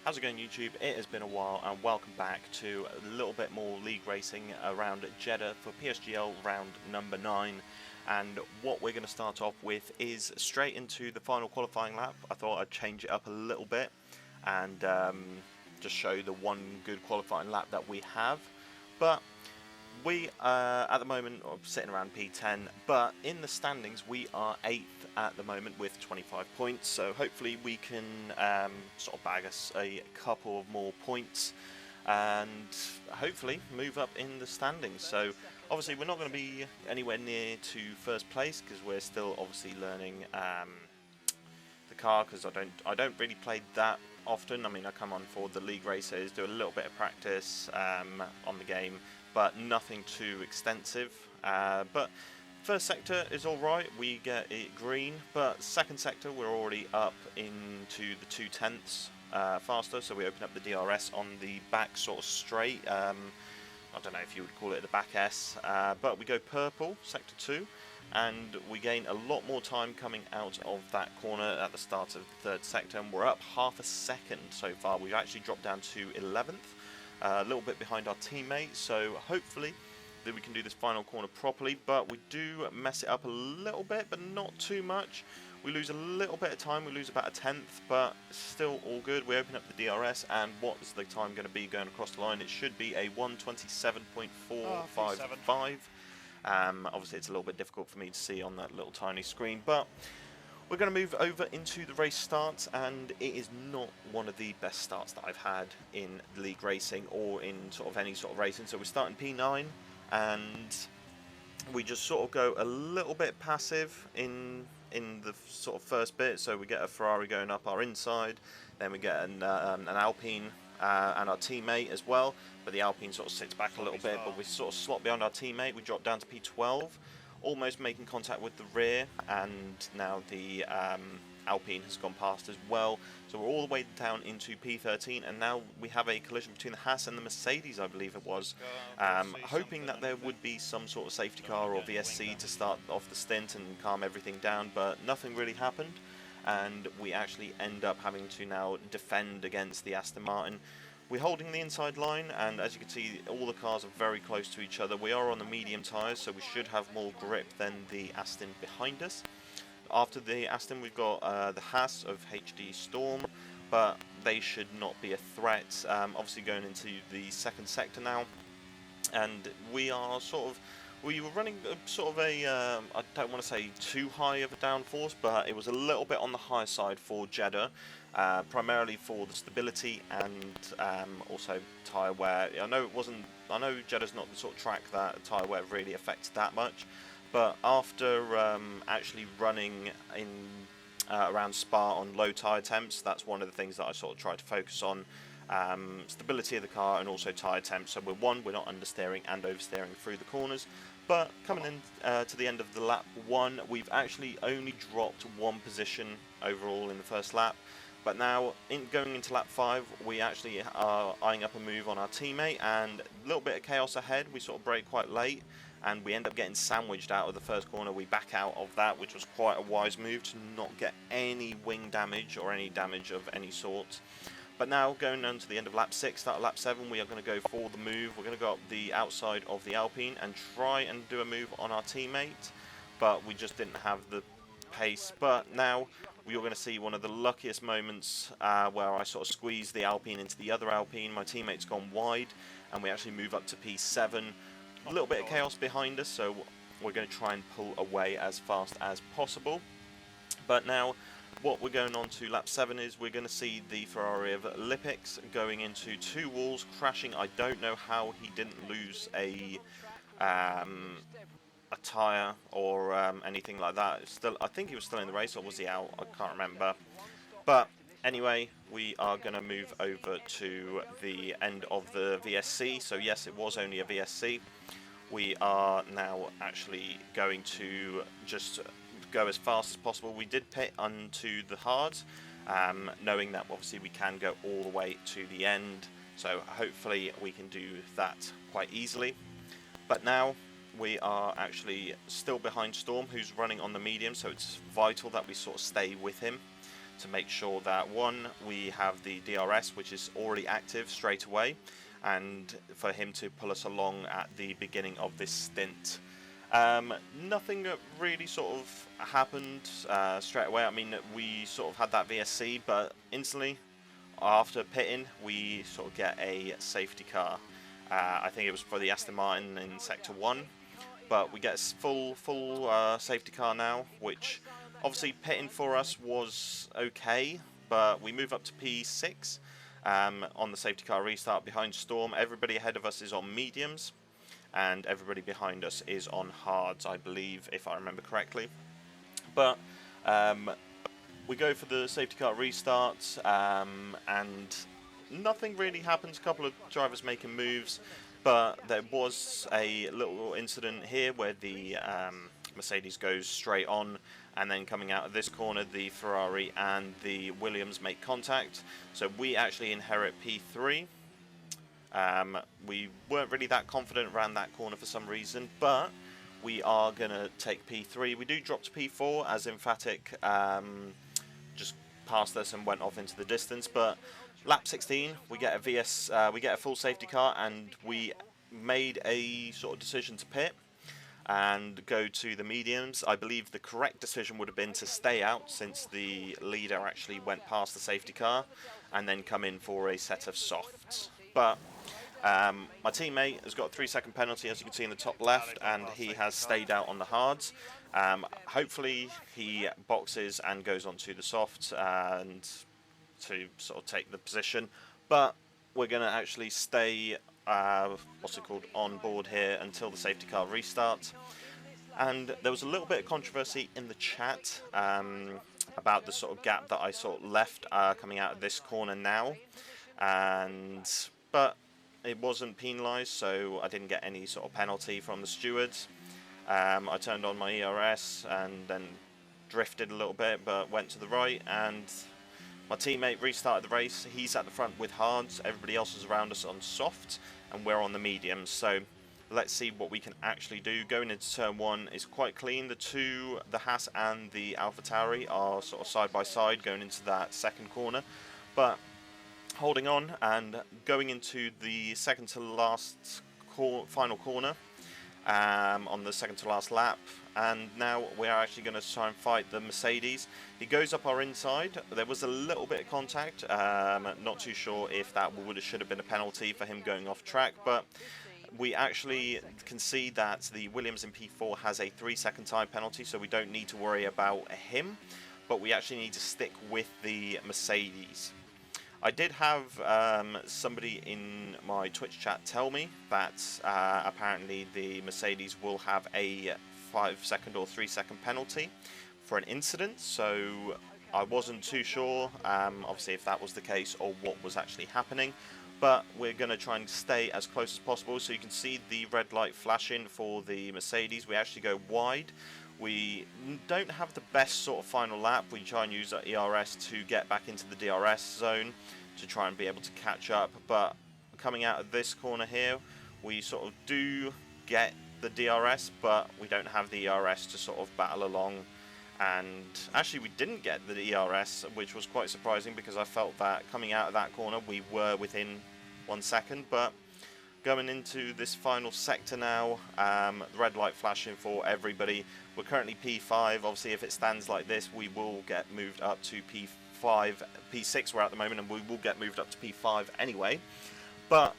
How's it going, YouTube? It has been a while and welcome back to a little bit more league racing around Jeddah for PSGL round number 9. And what we're going to start off with is straight into the final qualifying lap. I thought I'd change it up a little bit and just show the one good qualifying lap that we have. But we at the moment are sitting around P10, but in the standings we are 8th at the moment with 25 points, so hopefully we can sort of bag us a couple of more points and hopefully move up in the standings. So obviously we're not going to be anywhere near to first place because we're still obviously learning the car, because I don't really play that often. I mean, I come on for the league races, do a little bit of practice on the game, but nothing too extensive. But first sector is alright, we get it green, but second sector we're already up into the 2/10ths faster, so we open up the DRS on the back sort of straight. I don't know if you would call it the back S, but we go purple, sector 2, and we gain a lot more time coming out of that corner at the start of the third sector, and we're up half a second so far. We've actually dropped down to 11th, a little bit behind our teammates, so hopefully that we can do this final corner properly, but we do mess it up a little bit, but not too much. We lose a little bit of time, we lose about a 10th, but still all good. We open up the DRS, and what is the time going to be going across the line? It should be a 1:27.455. Obviously it's a little bit difficult for me to see on that little tiny screen, but we're going to move over into the race starts, and it is not one of the best starts that I've had in league racing or in sort of any sort of racing. So we start in P9, and we just sort of go a little bit passive in the sort of first bit. So we get a Ferrari going up our inside, then we get an Alpine and our teammate as well, but the Alpine sort of sits back a little bit, but we sort of slot behind our teammate. We drop down to P12, almost making contact with the rear, and now the Alpine has gone past as well, so we're all the way down into P13, and now we have a collision between the Haas and the Mercedes, I believe it was, hoping that there would be some sort of safety car or VSC to start off the stint and calm everything down, but nothing really happened, and we actually end up having to now defend against the Aston Martin. We're holding the inside line, and as you can see, all the cars are very close to each other. We are on the medium tyres, so we should have more grip than the Aston behind us. After the Aston, we've got the Haas of HD Storm, but they should not be a threat. Obviously going into the second sector now, and we are we were running sort of a, I don't want to say too high of a downforce, but it was a little bit on the higher side for Jeddah, primarily for the stability and also tyre wear. I know Jeddah's not the sort of track that tyre wear really affects that much, but after actually running in around Spa on low tyre temps, that's one of the things that I sort of try to focus on. Stability of the car and also tyre temps, so we're not understeering and oversteering through the corners. But coming in to the end of the lap 1, we've actually only dropped 1 position overall in the first lap, but now going into lap 5 we actually are eyeing up a move on our teammate, and a little bit of chaos ahead. We sort of brake quite late and we end up getting sandwiched out of the first corner. We back out of that, which was quite a wise move to not get any wing damage or any damage of any sort. But now, going on to the end of lap 6, start of lap 7, we are going to go for the move. We're going to go up the outside of the Alpine and try and do a move on our teammate, but we just didn't have the pace. But now we are going to see one of the luckiest moments where I sort of squeeze the Alpine into the other Alpine. My teammate's gone wide, and we actually move up to P7. A little bit of chaos behind us, so we're going to try and pull away as fast as possible. But now, what we're going on to lap 7 is we're going to see the Ferrari of Lipix going into 2 walls, crashing. I don't know how he didn't lose a tyre or anything like that. I think he was still in the race, or was he out? I can't remember. But anyway, we are going to move over to the end of the VSC. So yes, it was only a VSC. We are now actually going to just go as fast as possible. We did pit onto the hards, knowing that obviously we can go all the way to the end, so hopefully we can do that quite easily. But now we are actually still behind Storm, who's running on the medium, so it's vital that we sort of stay with him. to make sure that, one, we have the DRS, which is already active straight away, and for him to pull us along at the beginning of this stint. Nothing really sort of happened straight away. I mean, we sort of had that VSC, but instantly after pitting, we sort of get a safety car. I think it was for the Aston Martin in Sector 1, but we get a full safety car now, which obviously pitting for us was okay, but we move up to P6 on the safety car restart behind Storm. Everybody ahead of us is on mediums, and everybody behind us is on hards, I believe, if I remember correctly. But we go for the safety car restart, and nothing really happens. A couple of drivers making moves, but there was a little incident here where the Mercedes goes straight on, and then coming out of this corner, the Ferrari and the Williams make contact. So we actually inherit P3. We weren't really that confident around that corner for some reason, but we are going to take P3. We do drop to P4 as Emphatic just passed us and went off into the distance, but lap 16 we get a we get a full safety car, and we made a sort of decision to pit and go to the mediums. I believe the correct decision would have been to stay out, since the leader actually went past the safety car, and then come in for a set of softs. But my teammate has got a 3-second penalty, as you can see in the top left, and he has stayed out on the hards. Hopefully he boxes and goes on to the softs and to sort of take the position, but we're going to actually stay on board here until the safety car restarts. And there was a little bit of controversy in the chat about the sort of gap that I sort of left coming out of this corner now, but it wasn't penalised, so I didn't get any sort of penalty from the stewards. I turned on my ERS and then drifted a little bit, but went to the right, and my teammate restarted the race. He's at the front with hards, everybody else is around us on soft, and we're on the mediums. So let's see what we can actually do. Going into turn 1 is quite clean. The Haas and the AlphaTauri are sort of side by side going into that second corner, but holding on and going into the second to last final corner on the second to last lap, and now we are actually going to try and fight the Mercedes. He goes up our inside. There was a little bit of contact, not too sure if that should have been a penalty for him going off track, but we actually can see that the Williams in P4 has a 3-second time penalty, so we don't need to worry about him, but we actually need to stick with the Mercedes. I did have somebody in my Twitch chat tell me that apparently the Mercedes will have a 5-second or 3-second penalty for an incident, so I wasn't too sure obviously if that was the case or what was actually happening, but we're going to try and stay as close as possible. So you can see the red light flashing for the Mercedes. We actually go wide. We don't have the best sort of final lap. We try and use our ERS to get back into the DRS zone to try and be able to catch up, but coming out of this corner here, we sort of do get the DRS, but we don't have the ERS to sort of battle along. And actually we didn't get the ERS, which was quite surprising, because I felt that coming out of that corner we were within 1 second. But going into this final sector now, the red light flashing for everybody. We're currently P5. Obviously if it stands like this, we will get moved up to P5, P6 we're at the moment, and we will get moved up to P5 anyway. But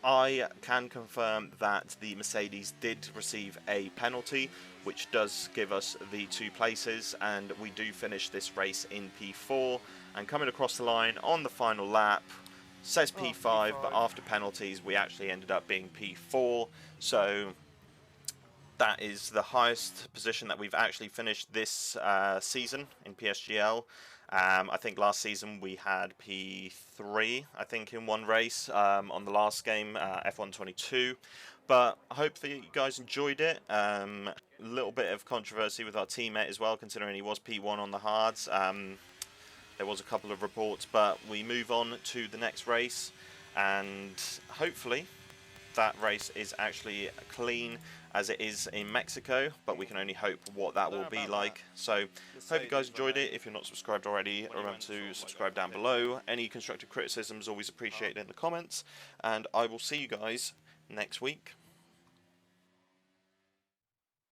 I can confirm that the Mercedes did receive a penalty, which does give us the 2 places, and we do finish this race in P4. And coming across the line on the final lap, says P5, but after penalties we actually ended up being P4. So that is the highest position that we've actually finished this season in PSGL. I think last season we had P3, I think, in one race on the last game, F1 22. But I hope that you guys enjoyed it. A little bit of controversy with our teammate as well, considering he was P1 on the hards. There was a couple of reports, but we move on to the next race, and hopefully that race is actually clean as it is in Mexico, but we can only hope what that will be like. So hope you guys enjoyed it. If you're not subscribed already, remember to subscribe down below. Any constructive criticism is always appreciated in the comments, and I will see you guys next week.